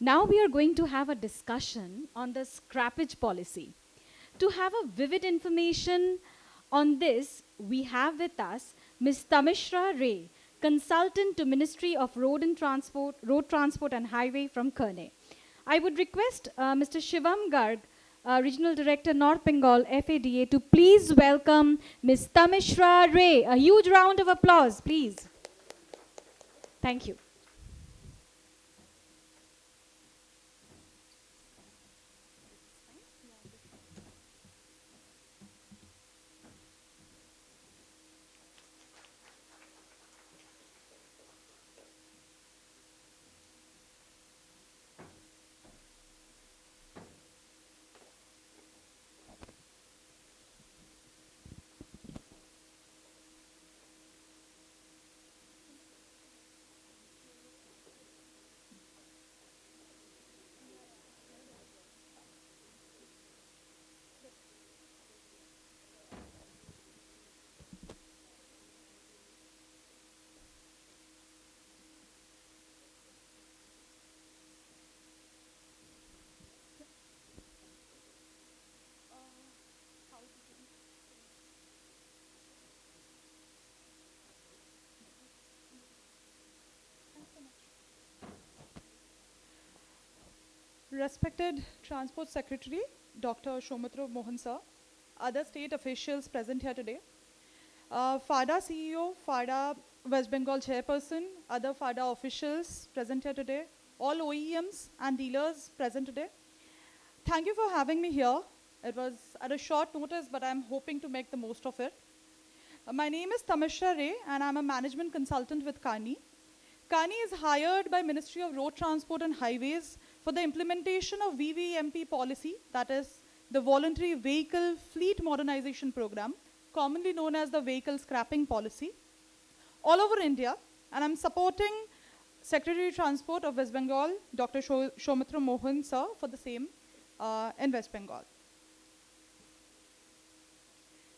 Now we are going to have a discussion on the scrappage policy. To have a vivid information on this, we have with us Ms. Tamishra Ray, consultant to Ministry of Road Transport and Highway from Kerne. I would request Mr. Shivam Garg, Regional Director, North Bengal FADA, to please welcome Ms. Tamishra Ray. A huge round of applause, please. Thank you. Respected Transport Secretary, Dr. Soumitra Mohan sir, other state officials present here today, FADA CEO, FADA West Bengal chairperson, other FADA officials present here today, all OEMs and dealers present today. Thank you for having me here. It was at a short notice, but I'm hoping to make the most of it. My name is Tamishra Ray, and I'm a management consultant with Kani. Kani is hired by Ministry of Road Transport and Highways for the implementation of VVMP policy, that is the Voluntary Vehicle Fleet Modernization Program, commonly known as the Vehicle Scrapping Policy, all over India. And I'm supporting Secretary of Transport of West Bengal, Dr. Soumitra Mohan sir, for the same in West Bengal.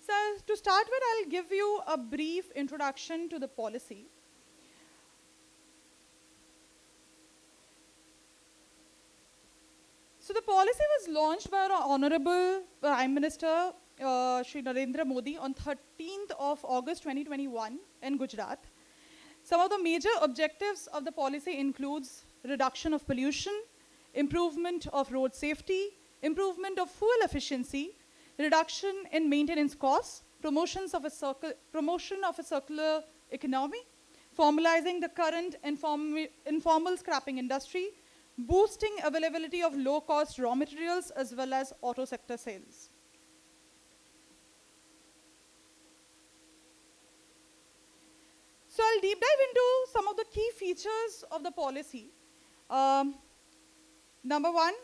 So to start with, I'll give you a brief introduction to the policy. So the policy was launched by our Honorable Prime Minister Shri Narendra Modi on 13th of August 2021 in Gujarat. Some of the major objectives of the policy includes reduction of pollution, improvement of road safety, improvement of fuel efficiency, reduction in maintenance costs, promotion of a circular economy, formalizing the current informal scrapping industry, boosting availability of low-cost raw materials as well as auto sector sales. So I'll deep dive into some of the key features of the policy. Number one,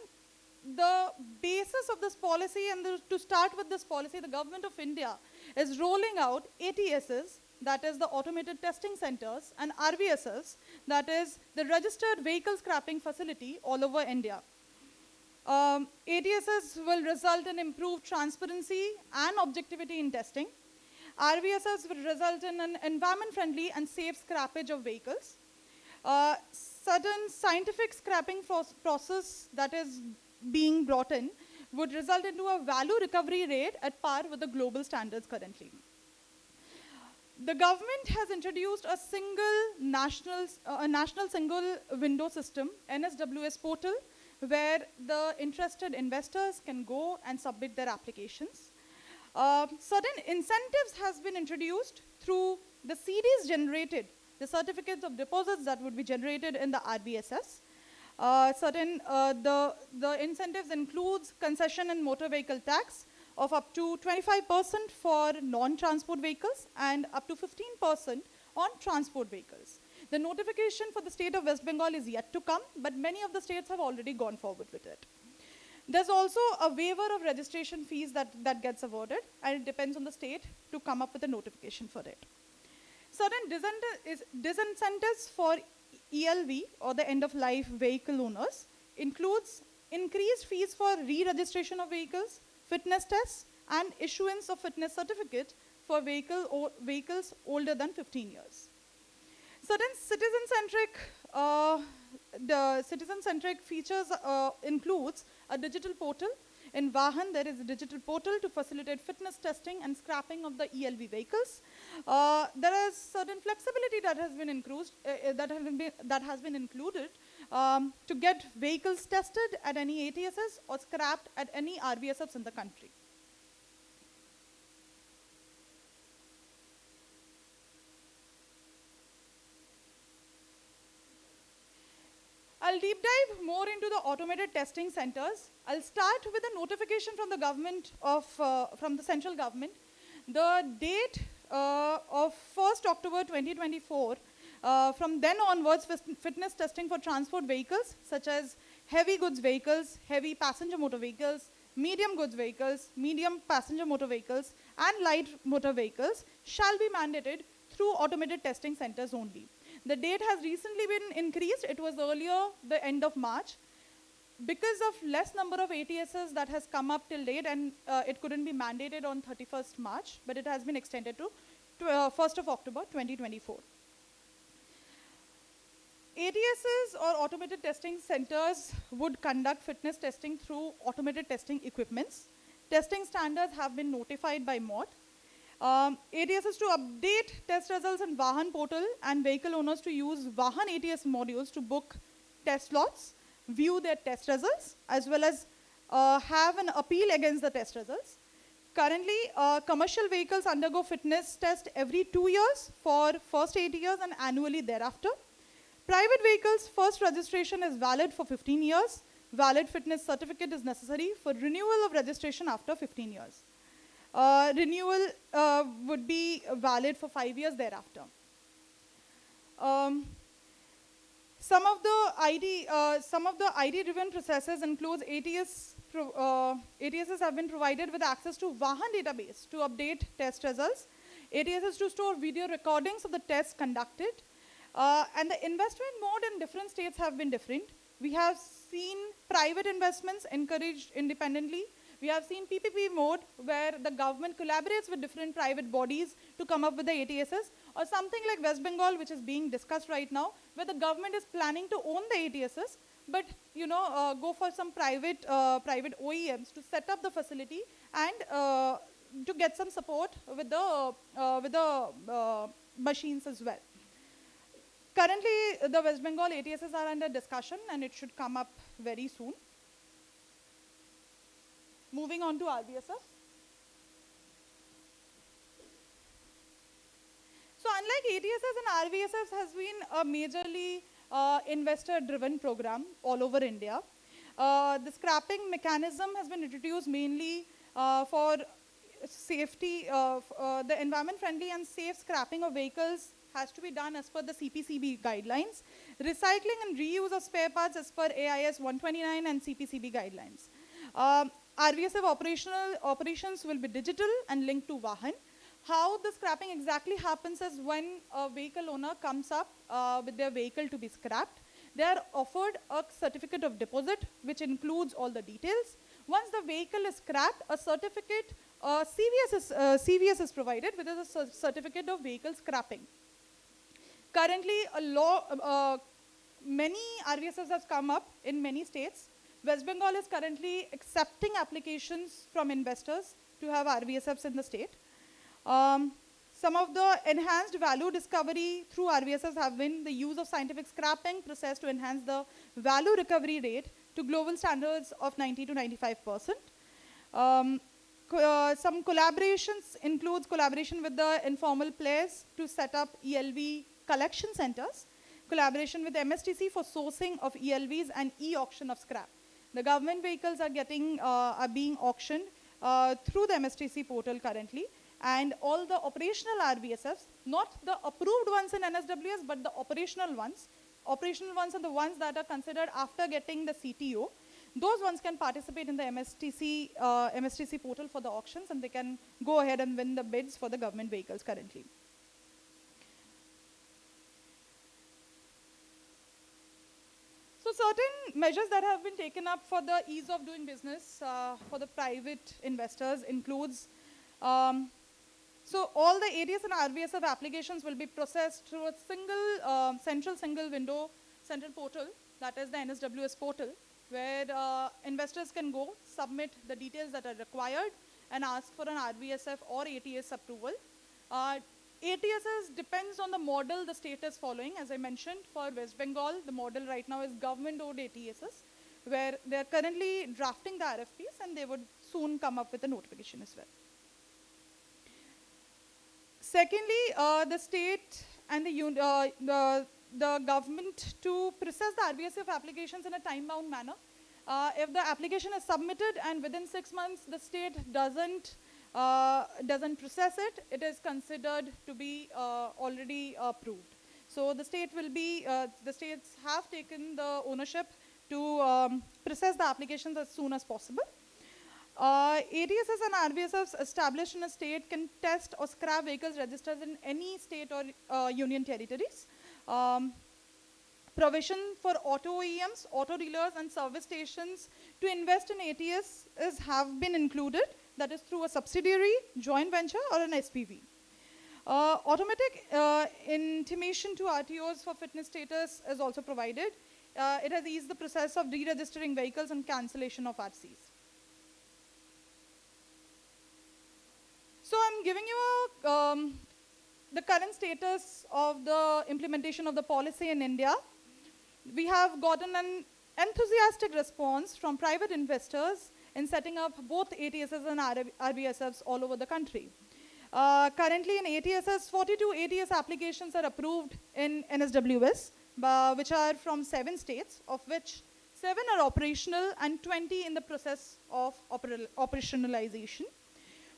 the basis of this policy, and to start with this policy, the government of India is rolling out ATSs, that is the automated testing centers, and RVSs, that is the registered vehicle scrapping facility all over India. ATSs will result in improved transparency and objectivity in testing. RVSs will result in an environment-friendly and safe scrappage of vehicles. Certain scientific scrapping process that is being brought in would result into a value recovery rate at par with the global standards currently. The government has introduced a national single window system, NSWS portal, where the interested investors can go and submit their applications. Certain incentives has been introduced through the CDs generated, the certificates of deposits that would be generated in the RVSS. The incentives includes concession and motor vehicle tax of up to 25% for non-transport vehicles and up to 15% on transport vehicles. The notification for the state of West Bengal is yet to come, but many of the states have already gone forward with it. There's also a waiver of registration fees that gets awarded, and it depends on the state to come up with a notification for it. Certain disincentives for ELV, or the end-of-life vehicle owners, includes increased fees for re-registration of vehicles, fitness tests, and issuance of fitness certificate for vehicles older than 15 years. Certain citizen-centric citizen-centric features includes a digital portal. In Vahan, there is a digital portal to facilitate fitness testing and scrapping of the ELV vehicles. There is certain flexibility that has been included to get vehicles tested at any ATSs or scrapped at any RVSFs in the country. I'll deep dive more into the automated testing centers. I'll start with a notification from the government from the central government. The date of 1st October 2024, from then onwards, fitness testing for transport vehicles such as heavy goods vehicles, heavy passenger motor vehicles, medium goods vehicles, medium passenger motor vehicles, and light motor vehicles shall be mandated through automated testing centers only. The date has recently been increased. It was earlier the end of March. Because of less number of ATSs that has come up till date, and it couldn't be mandated on 31st March, but it has been extended to 1st of October 2024. ATSs or automated testing centers would conduct fitness testing through automated testing equipments. Testing standards have been notified by MoRTH. ATSs to update test results in Vahan portal and vehicle owners to use Vahan ATS modules to book test slots, view their test results, as well as have an appeal against the test results. Currently, commercial vehicles undergo fitness test every 2 years for first 8 years and annually thereafter. Private vehicles, first registration is valid for 15 years. Valid fitness certificate is necessary for renewal of registration after 15 years. Renewal would be valid for 5 years thereafter. Some of the ID-driven processes includes ATSs have been provided with access to Vahan database to update test results. ATSs to store video recordings of the tests conducted. And the investment mode in different states have been different. We have seen private investments encouraged independently. We have seen PPP mode, where the government collaborates with different private bodies to come up with the ATSs, or something like West Bengal, which is being discussed right now, where the government is planning to own the ATSs, but go for some private OEMs to set up the facility and to get some support with the machines as well. Currently, the West Bengal ATSs are under discussion, and it should come up very soon. Moving on to RVSF. So unlike ATSs and RVSFs has been a majorly investor-driven program all over India. The scrapping mechanism has been introduced mainly for safety, the environment-friendly and safe scrapping of vehicles has to be done as per the CPCB guidelines. Recycling and reuse of spare parts as per AIS 129 and CPCB guidelines. RVSF operations will be digital and linked to Vahan. How the scrapping exactly happens is when a vehicle owner comes up with their vehicle to be scrapped, they are offered a certificate of deposit, which includes all the details. Once the vehicle is scrapped, a certificate, CVS is provided, which is a certificate of vehicle scrapping. Currently, many RVSFs have come up in many states. West Bengal is currently accepting applications from investors to have RVSFs in the state. Some of the enhanced value discovery through RVSFs have been the use of scientific scrapping process to enhance the value recovery rate to global standards of 90 to 95%. Some collaborations includes collaboration with the informal players to set up ELV collection centers, collaboration with MSTC for sourcing of ELVs and e-auction of scrap. The government vehicles are being auctioned through the MSTC portal currently, and all the operational RVSFs, not the approved ones in NSWS, but the operational ones. Operational ones are the ones that are considered after getting the CTO. Those ones can participate in the MSTC portal for the auctions, and they can go ahead and win the bids for the government vehicles currently. So certain measures that have been taken up for the ease of doing business for the private investors includes, so all the ATS and RVSF applications will be processed through a central single window central portal, that is the NSWS portal, where investors can go, submit the details that are required, and ask for an RBSF or ATS approval. ATSs depends on the model the state is following. As I mentioned, for West Bengal, the model right now is government-owned ATSs, where they're currently drafting the RFPs, and they would soon come up with a notification as well. Secondly, the state and the government to process the RBSF applications in a time-bound manner. If the application is submitted and within 6 months the state doesn't process it, it is considered to be already approved. So the state will be, the states have taken the ownership to process the applications as soon as possible. ATSs and RBSFs established in a state can test or scrap vehicles registered in any state or union territories. Provision for auto OEMs, auto dealers, and service stations to invest in ATS have been included, that is through a subsidiary, joint venture, or an SPV. Automatic intimation to RTOs for fitness status is also provided. It has eased the process of deregistering vehicles and cancellation of RCs. So I'm giving you the current status of the implementation of the policy in India. We have gotten an enthusiastic response from private investors in setting up both ATSs and RBSFs all over the country. Currently in ATSs, 42 ATS applications are approved in NSWS, which are from 7 states, of which 7 are operational and 20 in the process of operationalization.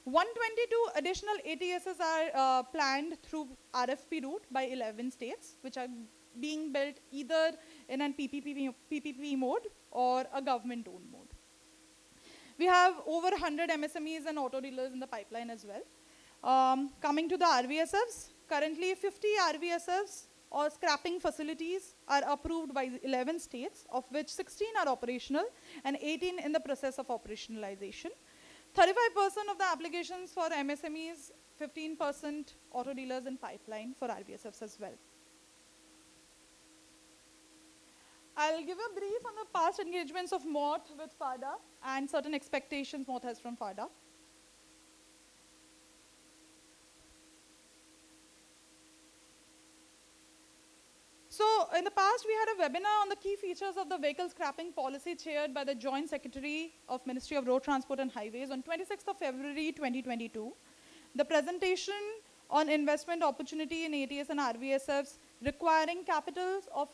122 additional ATSs are planned through RFP route by 11 states, which are being built either in an PPP mode or a government-owned mode. We have over 100 MSMEs and auto dealers in the pipeline as well. Coming to the RBSFs, currently 50 RBSFs or scrapping facilities are approved by 11 states, of which 16 are operational and 18 in the process of operationalization. 35% of the applications for MSMEs, 15% auto dealers in pipeline for RBSFs as well. I'll give a brief on the past engagements of MoRTH with FADA and certain expectations MoRTH has from FADA. So in the past, we had a webinar on the key features of the vehicle scrapping policy chaired by the Joint Secretary of Ministry of Road Transport and Highways on 26th of February 2022. The presentation on investment opportunity in ATS and RBSFs requiring capitals of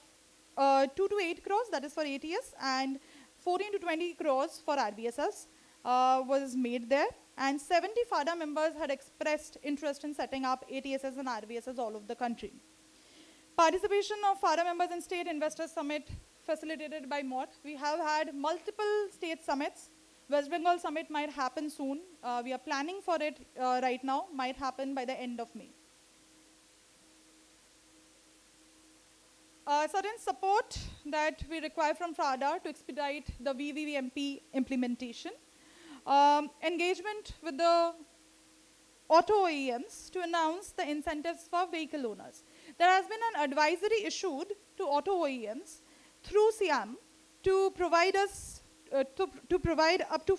2 to 8 crores, that is for ATS, and 14 to 20 crores for RBSFs was made there. And 70 FADA members had expressed interest in setting up ATSs and RBSs all over the country. Participation of FADA members in State Investors Summit facilitated by MoRTH. We have had multiple state summits. West Bengal Summit might happen soon. We are planning for it right now, might happen by the end of May. Certain support that we require from FADA to expedite the VVMP implementation. Engagement with the auto OEMs to announce the incentives for vehicle owners. There has been an advisory issued to auto OEMs through SIAM to provide us to provide up to 5%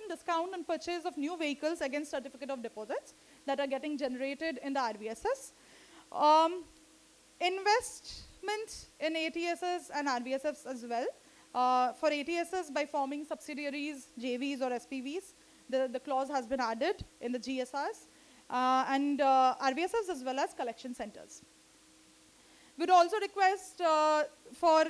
discount on purchase of new vehicles against certificate of deposits that are getting generated in the RBSS. Investment in ATSs and RBSFs as well. For ATSs by forming subsidiaries, JVs or SPVs, the clause has been added in the GSRs. And RBSFs as well as collection centers. We'd also request for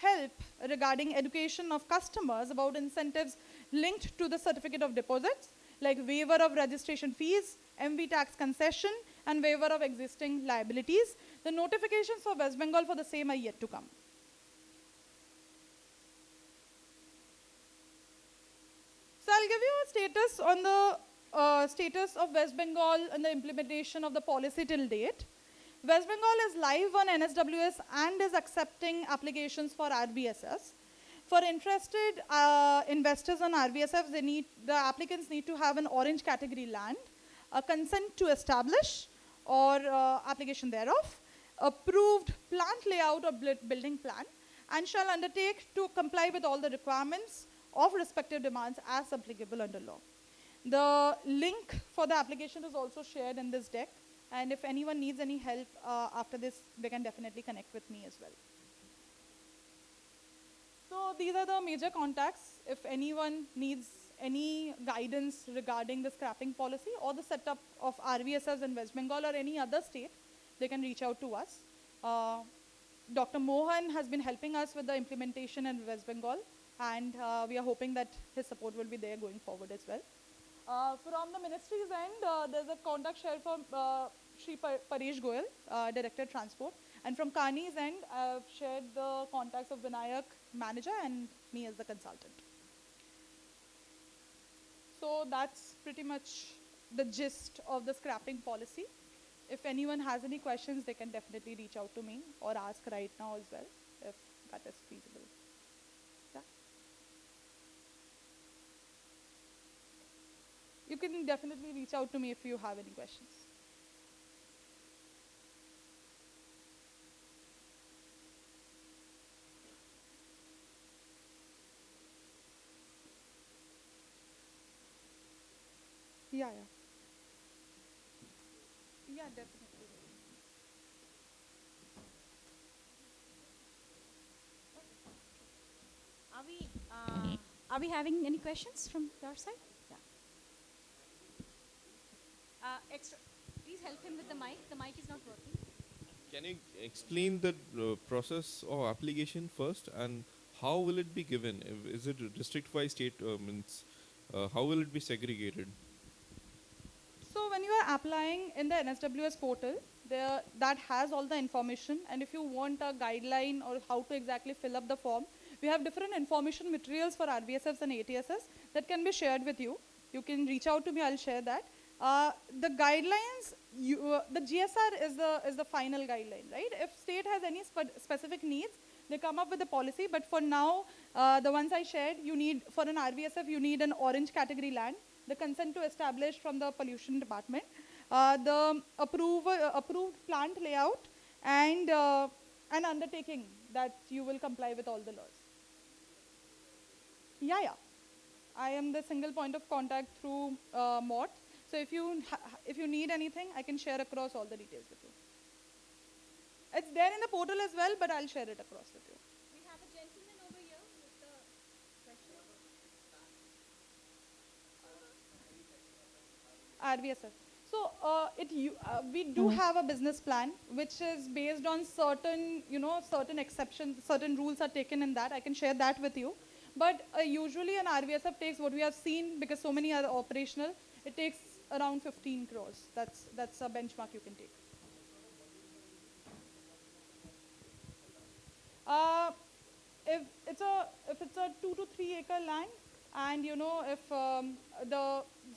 help regarding education of customers about incentives linked to the certificate of deposits, like waiver of registration fees, MV tax concession, and waiver of existing liabilities. The notifications for West Bengal for the same are yet to come. So I'll give you a status on the status of West Bengal and the implementation of the policy till date. West Bengal is live on NSWS and is accepting applications for RBSS. For interested investors on RBSFs, the applicants need to have an orange category land, a consent to establish or application thereof, approved plant layout or building plan and shall undertake to comply with all the requirements of respective demands as applicable under law. The link for the application is also shared in this deck, and if anyone needs any help after this, they can definitely connect with me as well. So these are the major contacts. If anyone needs any guidance regarding the scrapping policy or the setup of RVSFs in West Bengal or any other state, they can reach out to us. Dr. Mohan has been helping us with the implementation in West Bengal, and we are hoping that his support will be there going forward as well. From the ministry's end, there's a contact share from Shri Paresh Goyal, Director Transport. And from Kani's end, I've shared the contacts of Vinayak, manager, and me as the consultant. So that's pretty much the gist of the scrapping policy. If anyone has any questions, they can definitely reach out to me or ask right now as well, if that is feasible. Yeah. You can definitely reach out to me if you have any questions. Yeah, yeah. Yeah, definitely. Are we having any questions from your side? Yeah. Extra. Please help him with the mic. The mic is not working. Can you explain the process of application first, and how will it be given? Is it district-wise, state means? How will it be segregated? So when you are applying in the NSWS portal, that has all the information, and if you want a guideline or how to exactly fill up the form, we have different information materials for RVSFs and ATSS that can be shared with you. You can reach out to me, I'll share that. The guidelines, the GSR is the final guideline, right? If state has any specific needs, they come up with a policy, but for now, the ones I shared, you need, for an RVSF, you need an orange category land, the consent to establish from the pollution department, the approved plant layout, and an undertaking that you will comply with all the laws. Yeah, yeah. I am the single point of contact through MoRTH. So if you need anything, I can share across all the details with you. It's there in the portal as well, but I'll share it across with you. We have a gentleman over here with the question. RVSF. So we do have a business plan, which is based on certain, certain exceptions, certain rules are taken in that. I can share that with you. But usually an RVSF takes, what we have seen, because so many are operational, it takes around 15 crores. That's a benchmark you can take. If it's a 2 to 3 acre land, and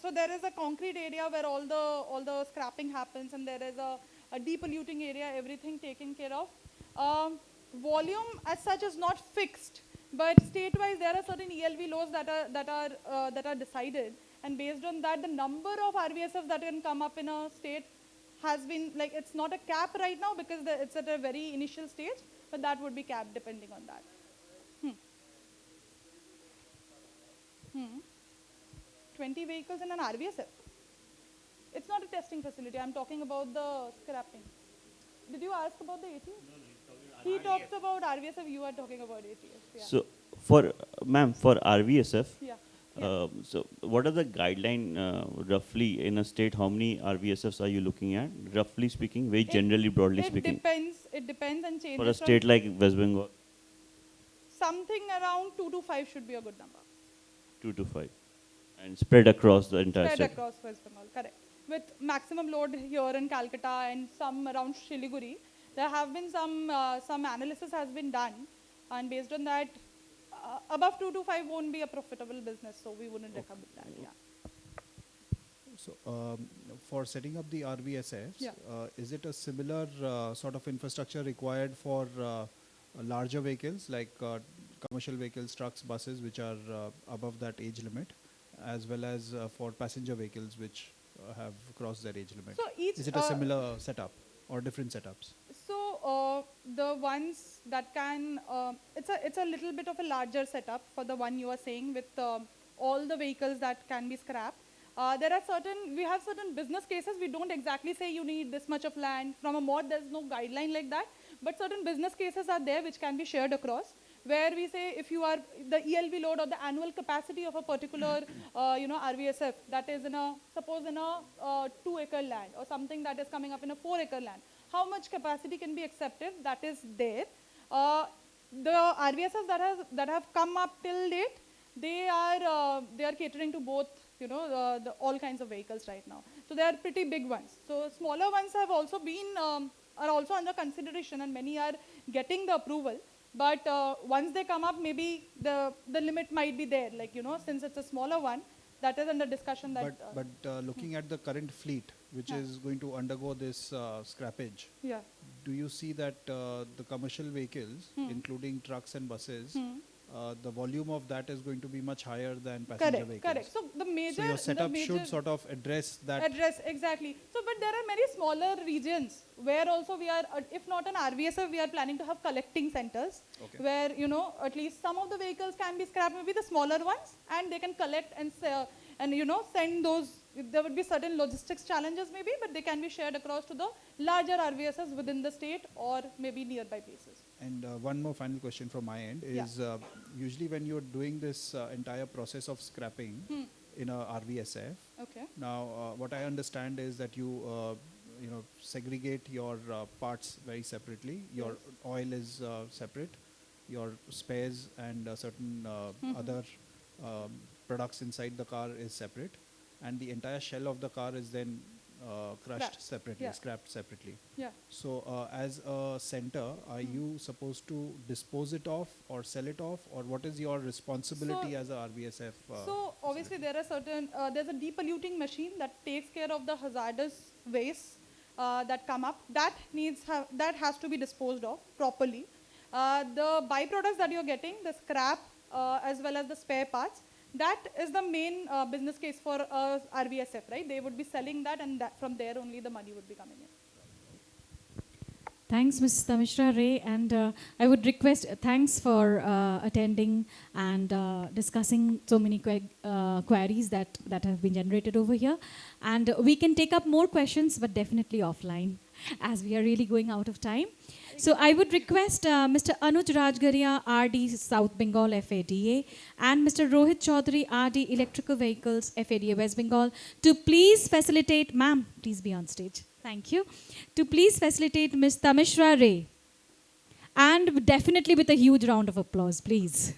so there is a concrete area where all the scrapping happens, and there is a depolluting area, everything taken care of. Volume as such is not fixed, but state-wise there are certain ELV laws that are decided, and based on that, the number of RVSFs that can come up in a state has been, like, it's not a cap right now because it's at a very initial stage, but that would be capped depending on that. 20 vehicles in an RVSF. It's not a testing facility. I'm talking about the scrapping. Did you ask about the ATS? No, he talked about RVSF. You are talking about ATS. Yeah. So, ma'am, for RVSF, Yeah. so what are the guideline roughly in a state? How many RVSFs are you looking at? Roughly speaking, very generally, broadly speaking. It depends and changes. For a state like West Bengal? Something around 2 to 5 should be a good number. 2 to 5. And spread across the entire state? Spread across West Bengal, correct. With maximum load here in Calcutta and some around Shiliguri, there have been some analysis has been done, and based on that, above 2 to 5 won't be a profitable business, so we wouldn't recommend that. Yeah. So, for setting up the RVSFs, Yeah. Is it a similar sort of infrastructure required for larger vehicles like commercial vehicles, trucks, buses, which are above that age limit, as well as for passenger vehicles which have crossed their age limit? So each, is it a similar setup or different setups? So the ones that can, it's a little bit of a larger setup for the one you are saying with all the vehicles that can be scrapped. We have certain business cases. We don't exactly say you need this much of land. From a MoRTH, there's no guideline like that. But certain business cases are there which can be shared across, where we say if you are the ELV load or the annual capacity of a particular, RVSF that is suppose in a 2-acre land or something that is coming up in a 4-acre land, how much capacity can be accepted, that is there. The RVSFs that have come up till date, they are catering to both, the all kinds of vehicles right now. So they are pretty big ones. So smaller ones have also been are also under consideration, and many are getting the approval. But once they come up, maybe the limit might be there. Like, since it's a smaller one, that is under discussion. But looking at the current fleet, which is going to undergo this scrappage, yeah. do you see that the commercial vehicles, including trucks and buses, the volume of that is going to be much higher than passenger vehicles? Correct. So the major, so your setup should sort of address that. Exactly. So, but there are many smaller regions where also we are, if not an RVSF, we are planning to have collecting centers, where at least some of the vehicles can be scrapped, maybe the smaller ones, and they can collect and send those. There would be certain logistics challenges maybe, but they can be shared across to the larger RVSs within the state or maybe nearby places. And one more final question from my end is, usually when you're doing this entire process of scrapping in a RVSF, now what I understand is that you segregate your parts very separately. Your oil is separate, your spares and certain other products inside the car is separate, and the entire shell of the car is then crushed separately, scrapped separately. Yeah. So as a center, are you supposed to dispose it off or sell it off, or what is your responsibility as a RVSF? So obviously there are certain, there's a depolluting machine that takes care of the hazardous waste that come up. That has to be disposed of properly. The byproducts that you're getting, the scrap as well as the spare parts, that is the main business case for RVSF, right? They would be selling that, and from there only the money would be coming in. Thanks, Ms. Tamishra Ray, and I would request thanks for attending and discussing so many queries that have been generated over here. And we can take up more questions, but definitely offline, as we are really going out of time. So I would request Mr. Anuj Rajgaria, RD South Bengal FADA, and Mr. Rohit Chaudhary, RD Electrical Vehicles FADA West Bengal, to please facilitate, ma'am, please be on stage. Thank you. To please facilitate Ms. Tamishra Ray. And definitely with a huge round of applause, please.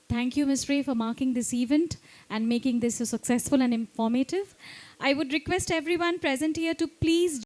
Thank you, Ms. Ray, for marking this event and making this so successful and informative. I would request everyone present here to please